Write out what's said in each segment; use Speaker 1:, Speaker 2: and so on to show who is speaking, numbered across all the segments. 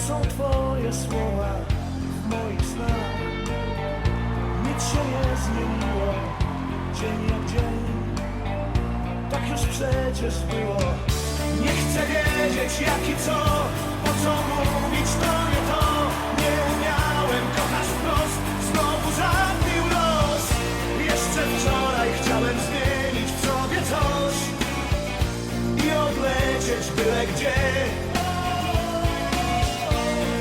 Speaker 1: są twoje słowa w moich snach. Nic się nie zmieniło, dzień jak dzień. Tak już przecież było. Nie chcę wiedzieć jak i co, po co mówić to nie to. Nie umiałem kochać wprost, znowu zabił los. Jeszcze wczoraj chciałem zmienić w sobie coś i odlecieć byle gdzie.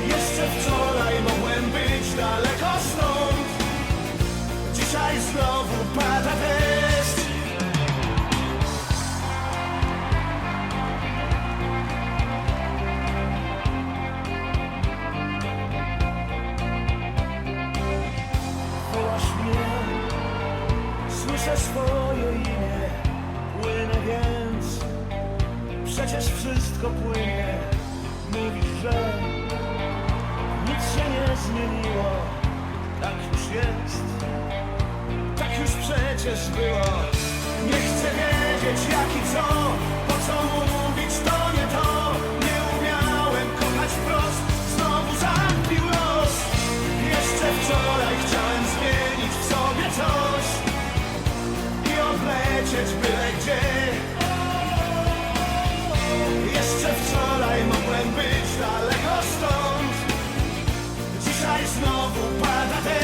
Speaker 1: Jeszcze wczoraj mogłem być daleko stąd. Dzisiaj znowu pada deszcz. Wołasz mnie, słyszę swoje imię. Płynę więc, przecież wszystko płynie. Mówisz, że nic się nie zmieniło. Tak już jest, tak już przecież było. Nie chcę wiedzieć jak i co, po co mówić to nie to. Nie umiałem kochać wprost, znowu zabił los. Jeszcze wczoraj chciałem zmienić w sobie coś i odlecieć byle gdzie. Jeszcze wczoraj mogłem być daleko stąd. Dzisiaj znowu pada deszcz.